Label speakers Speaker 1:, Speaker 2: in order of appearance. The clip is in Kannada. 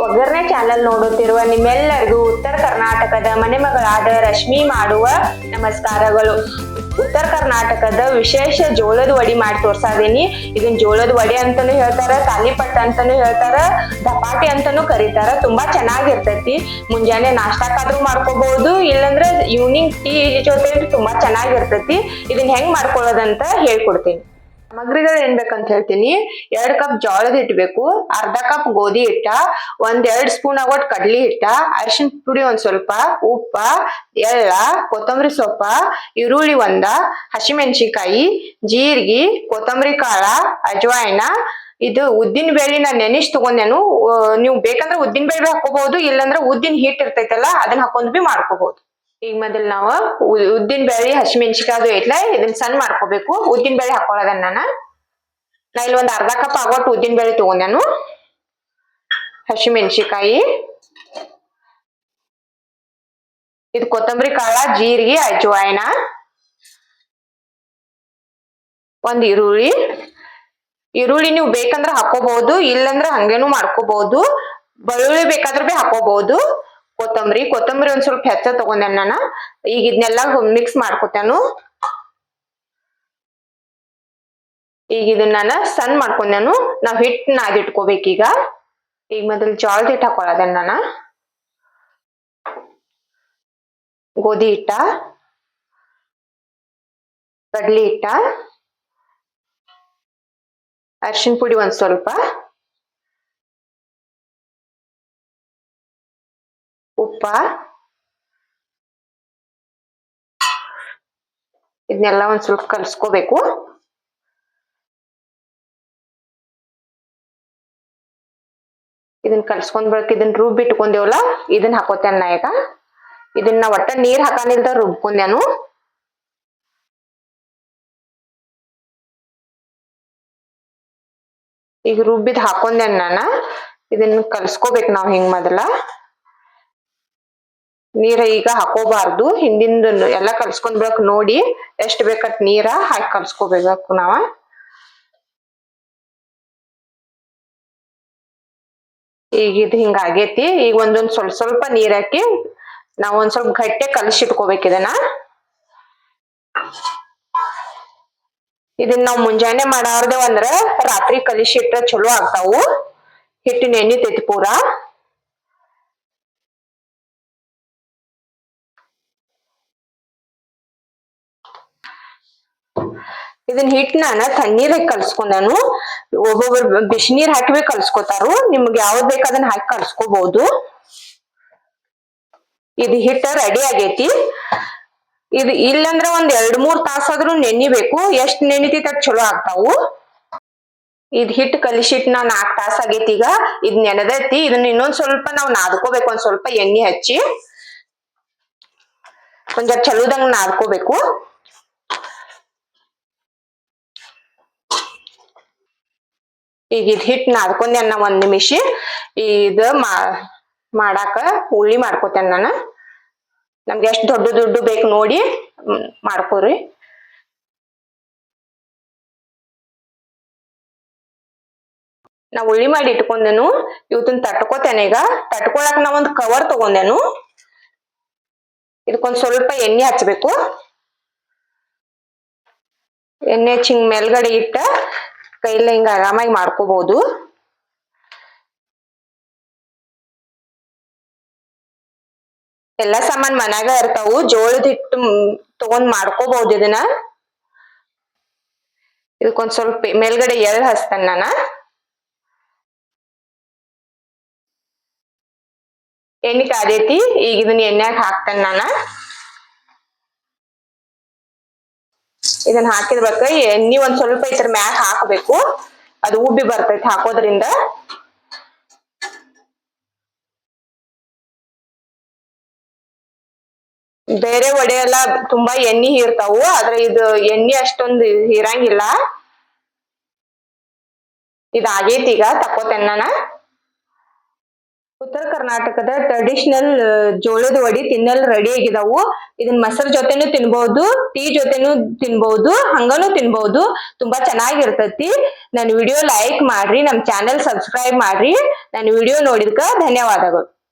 Speaker 1: ಒಗ್ಗರಣೆ ಚಾನೆಲ್ ನೋಡುತ್ತಿರುವ ನಿಮ್ಮೆಲ್ಲರಿಗೂ ಉತ್ತರ ಕರ್ನಾಟಕದ ಮನೆ ಮಗಳಾದ ರಶ್ಮಿ ಮಾಡುವ ನಮಸ್ಕಾರಗಳು. ಉತ್ತರ ಕರ್ನಾಟಕದ ವಿಶೇಷ ಜೋಳದ ವಡಿ ಮಾಡಿ ತೋರ್ಸಾ ಇದೀನಿ. ಇದನ್ನ ಜೋಳದ ವಡಿ ಅಂತಾನೂ ಹೇಳ್ತಾರ, ತಾಲಿಪಟ್ಟ ಅಂತಾನೂ ಹೇಳ್ತಾರ, ದಪಾಟಿ ಅಂತಾನೂ ಕರೀತಾರ. ತುಂಬಾ ಚೆನ್ನಾಗಿರ್ತೈತಿ. ಮುಂಜಾನೆ ನಾಷ್ಟಾಕಾದ್ರೂ ಮಾಡ್ಕೋಬಹುದು, ಇಲ್ಲಂದ್ರೆ ಈವ್ನಿಂಗ್ ಟೀ ಜೊತೆ ತುಂಬಾ ಚೆನ್ನಾಗಿರ್ತೈತಿ. ಇದನ್ನ ಹೆಂಗ್ ಮಾಡ್ಕೊಳ್ಳೋದಂತ ಹೇಳ್ಕೊಡ್ತೀನಿ. ಸಾಮಗ್ರಿಗಳು ಏನ್ ಬೇಕಂತ ಹೇಳ್ತೀನಿ. 2 ಕಪ್ ಜೋಳದ ಹಿಟ್ಟು ಬೇಕು, ಅರ್ಧ ಕಪ್ ಗೋಧಿ ಹಿಟ್ಟ, 1-2 ಸ್ಪೂನ್ ಆಗೋಟ್ ಕಡ್ಲಿ ಹಿಟ್ಟ, ಅರಿಶಿನ ಪುಡಿ ಒಂದ್ ಸ್ವಲ್ಪ, ಉಪ್ಪ, ಎಳ್ಳ, ಕೊತ್ತಂಬರಿ ಸೊಪ್ಪ, ಈರುಳ್ಳಿ ಹಸಿಮೆಣಸಿಕಾಯಿ, ಜೀರಿಗೆ, ಕೊತ್ತಂಬರಿ ಕಾಳ, ಅಜ್ವಾಯಿನ. ಇದು ಉದ್ದಿನ ಬೇಳೆ ನಾನು ನೆನಿಸ್ ತಗೊಂಡೇನು. ನೀವು ಬೇಕಂದ್ರೆ ಉದ್ದಿನ ಬೇಳೆ ಹಾಕೋಬಹುದು, ಇಲ್ಲಾಂದ್ರೆ ಉದ್ದಿನ ಹಿಟ್ಟು ಇರ್ತೈತಲ್ಲ ಅದನ್ನ ಹಾಕೊಂಡ್ ಬಿ ಮಾಡ್ಕೋಬಹುದು. ಈಗ ಮೊದಲ್ ನಾವು ಉದ್ದಿನ ಬೇಳೆ ಹಸಿಮೆಣಸಿಕಾಯಿ ಅದು ಐತ್ಲ, ಇದನ್ನ ಸಣ್ಣ ಮಾಡ್ಕೋಬೇಕು. ಉದ್ದಿನ ಬೇಳೆ ಹಾಕೊಳ್ಳೋದನ್ನ ನಾ ಇಲ್ಲಿ ಒಂದ್ ಅರ್ಧ ಕಪ್ ಆಗೋಟ್ಟು ಉದ್ದಿನ ಬೇಳೆ ತಗೊಂಡೇನು. ಹಸಿಮೆಣಸಿಕಾಯಿ, ಇದು ಕೊತ್ತಂಬರಿ ಕಾಳ, ಜೀರಿಗೆ, ಅಜ್ವಾಯಿನ, ಒಂದ್ ಈರುಳ್ಳಿ. ಈರುಳ್ಳಿ ನೀವು ಬೇಕಂದ್ರ ಹಾಕೋಬಹುದು, ಇಲ್ಲಂದ್ರ ಹಂಗೇನು ಮಾಡ್ಕೋಬಹುದು. ಬೆಳ್ಳುಳ್ಳಿ ಬೇಕಾದ್ರೆ ಬಿ ಹಾಕೋಬಹುದು. ಕೊತ್ತಂಬರಿ ಒಂದ್ ಸ್ವಲ್ಪ ಹೆಚ್ಚ ತಗೊಂಡೆ ನಾನು. ಈಗ ಇದನ್ನೆಲ್ಲ ಮಿಕ್ಸ್ ಮಾಡ್ಕೊತೇನು. ಈಗ ಇದನ್ನ ನಾನು ಸಣ್ಣ ಮಾಡ್ಕೊಂಡೇನು. ನಾವ್ ಹಿಟ್ಟು ನಾದಿಟ್ಕೋಬೇಕೀಗ. ಈಗ ಮೊದಲು ಜೋಳದ ಹಿಟ್ಟು ಹಾಕೊಳ್ಳೋದನ್ನ ನಾನು. ಗೋಧಿ ಹಿಟ್ಟ, ಕಡ್ಲಿ ಹಿಟ್ಟ, ಅರಿಶಿನ ಪುಡಿ ಒಂದ್ ಸ್ವಲ್ಪ, ಉಪ್ಪ, ಇದನ್ನೆಲ್ಲ ಒಂದ್ ಸ್ವಲ್ಪ ಕಲ್ಸ್ಕೋಬೇಕು. ಇದನ್ನ ಕಲ್ಸ್ಕೊಂಡ್ ಬಳಿಕ ಇದನ್ನ ರುಬ್ಬಿಟ್ಕೊಂಡೇವಲ್ಲ, ಇದನ್ನ ಹಾಕೋತೇನೆ ನಾ ಈಗ. ಇದನ್ನ ಒಟ್ಟ ನೀರ್ ಹಾಕಾನಿಲ್ದ ರುಬ್ಕೊಂಡೇನು. ಈಗ ರುಬ್ಬಿದ್ ಹಾಕೊಂಡೇನ್ ನಾನ. ಇದನ್ನ ಕಲ್ಸ್ಕೋಬೇಕು ನಾವ್ ಹಿಂಗ್ ಮೊದಲ. ನೀರ ಈಗ ಹಾಕೋಬಾರ್ದು, ಹಿಂದಿಂದ ಎಲ್ಲಾ ಕಲ್ಸ್ಕೊಂಡ್ ಬಳಿಕ ನೋಡಿ ಎಷ್ಟ್ ಬೇಕಟ್ ನೀರ ಹಾಕಿ ಕಲ್ಸ್ಕೋಬೇಕು ನಾವ. ಈಗ ಇದು ಹಿಂಗ ಆಗೇತಿ. ಈಗ ಒಂದೊಂದ್ ಸ್ವಲ್ಪ ನೀರ್ ಹಾಕಿ ನಾವ್ ಒಂದ್ ಸ್ವಲ್ಪ ಗಟ್ಟಿ ಕಲಸಿಟ್ಕೋಬೇಕು ಇದನ್ನ. ಇದನ್ನ ನಾವ್ ಮುಂಜಾನೆ ಮಾಡಾರ್ದೇವ್ ಅಂದ್ರ ರಾತ್ರಿ ಕಲಿಸಿಟ್ರ ಚಲೋ ಆಗ್ತಾವು. ಹಿಟ್ಟು ನೆನಿತೈತಿ ಪೂರಾ. ಇದನ್ನ ಹಿಟ್ ನಾನ ತಣ್ಣೀರಾಗ ಕಲ್ಸ್ಕೊಂಡಾನು. ಒಬ್ಬೊಬ್ರು ಬಿಸಿನೀರ್ ಹಾಕಿ ಕಲ್ಸ್ಕೊತಾರು. ನಿಮ್ಗೆ ಯಾವ್ದ್ ಬೇಕು ಅದನ್ನ ಹಾಕಿ ಕಲ್ಸ್ಕೋಬಹುದು. ಇದು ಹಿಟ್ಟ ರೆಡಿ ಆಗೇತಿ. ಇದು ಇಲ್ಲಂದ್ರ ಒಂದ್ 2-3 ತಾಸಾದ್ರೂ ನೆನಿಬೇಕು. ಎಷ್ಟ್ ನೆನಿತೈತಿ ಅಷ್ಟ್ ಚಲೋ ಆಗ್ತಾವು. ಇದ್ ಹಿಟ್ಟು ಕಲಿಸಿಟ್ ನಾವ್ 4 ತಾಸ ಆಗೇತಿ. ಈಗ ಇದ್ ನೆನದೈತಿ. ಇದನ್ನ ಇನ್ನೊಂದ್ ಸ್ವಲ್ಪ ನಾವ್ ನಾದ್ಕೋಬೇಕು. ಒಂದ್ ಸ್ವಲ್ಪ ಎಣ್ಣೆ ಹಚ್ಚಿ ಒಂದ್ ಚಲೋದಂಗ ನಾದ್ಕೋಬೇಕು. ಈಗ ಇದ್ ಹಿಟ್ ನಾದ್ಕೊಂಡೆ ನಾ 1 ನಿಮಿಷ. ಇದ ಮಾಡಾಕ ಉಳ್ಳಿ ಮಾಡ್ಕೋತೇನೆ ನಾನು. ನಮ್ಗೆ ಎಷ್ಟ್ ದೊಡ್ಡ ಬೇಕು ನೋಡಿ ಮಾಡ್ಕೋರಿ. ನಾ ಉಳ್ಳಿ ಮಾಡಿ ಇಟ್ಕೊಂಡೇನು. ಇವತ್ತನ್ನ ತಟ್ಕೋತೇನೆ ಈಗ. ತಟ್ಕೊಳಕ್ ನಾ ಒಂದ್ ಕವರ್ ತಗೊಂಡೇನು. ಇದಕ್ಕೊಂದ್ ಸ್ವಲ್ಪ ಎಣ್ಣೆ ಹಚ್ಬೇಕು. ಎಣ್ಣೆ ಹಚ್ಚಿ ಹಿಂಗ್ ಮೇಲ್ಗಡೆ ಇಟ್ಟ ಕೈಲ ಹಿಂಗ ಆರಾಮಾಗಿ ಮಾಡ್ಕೋಬಹುದು. ಎಲ್ಲಾ ಸಾಮಾನ್ ಮನ್ಯಾಗ ಇರ್ತಾವು. ಜೋಳದ ಹಿಟ್ಟು ತಗೊಂಡ್ ಮಾಡ್ಕೋಬಹುದು ಇದನ್ನ. ಇದಕ್ಕೊಂದ್ ಸ್ವಲ್ಪ ಮೇಲ್ಗಡೆ ಎಳ್ಳು ಹಚ್ತೇನೆ ನಾನ. ಎಣ್ಣೆ ಕಾದೈತಿ. ಈಗ ಇದನ್ನ ಎಣ್ಣೆಯಾಗ ಹಾಕ್ತೇನೆ ನಾನ. ಇದನ್ನ ಹಾಕಿದ ಬಳಿಕ ಎಣ್ಣೆ ಒಂದ್ ಸ್ವಲ್ಪ ಇದ್ರ ಮ್ಯಾಗ ಹಾಕ್ಬೇಕು. ಅದು ಉಬ್ಬಿ ಬರ್ತೈತಿ ಹಾಕೋದ್ರಿಂದ. ಬೇರೆ ವಡೆ ಎಲ್ಲ ತುಂಬಾ ಎಣ್ಣೆ ಹೀರ್ತಾವು, ಆದ್ರೆ ಇದು ಎಣ್ಣೆ ಅಷ್ಟೊಂದು ಹೀರಂಗಿಲ್ಲ. ಇದಾಗೈತಿ ಈಗ ತಕ್ಕೋತೇನೆ ನಾನ. ಉತ್ತರ ಕರ್ನಾಟಕದ ಟ್ರೆಡಿಷನಲ್ ಜೋಳದ ವಡಿ ತಿನ್ನಲು ರೆಡಿ ಆಗಿದಾವು. ಇದನ್ನ ಮೊಸರು ಜೊತೆನೂ ತಿನ್ಬಹುದು, ಟೀ ಜೊತೆನೂ ತಿನ್ಬಹುದು, ಹಂಗನು ತಿನ್ಬಹುದು. ತುಂಬಾ ಚೆನ್ನಾಗಿರ್ತತಿ. ನನ್ನ ವಿಡಿಯೋ ಲೈಕ್ ಮಾಡ್ರಿ, ನಮ್ಮ ಚಾನೆಲ್ ಸಬ್ಸ್ಕ್ರೈಬ್ ಮಾಡ್ರಿ. ನನ್ನ ವಿಡಿಯೋ ನೋಡಿದ್ಕ ಧನ್ಯವಾದಗಳು.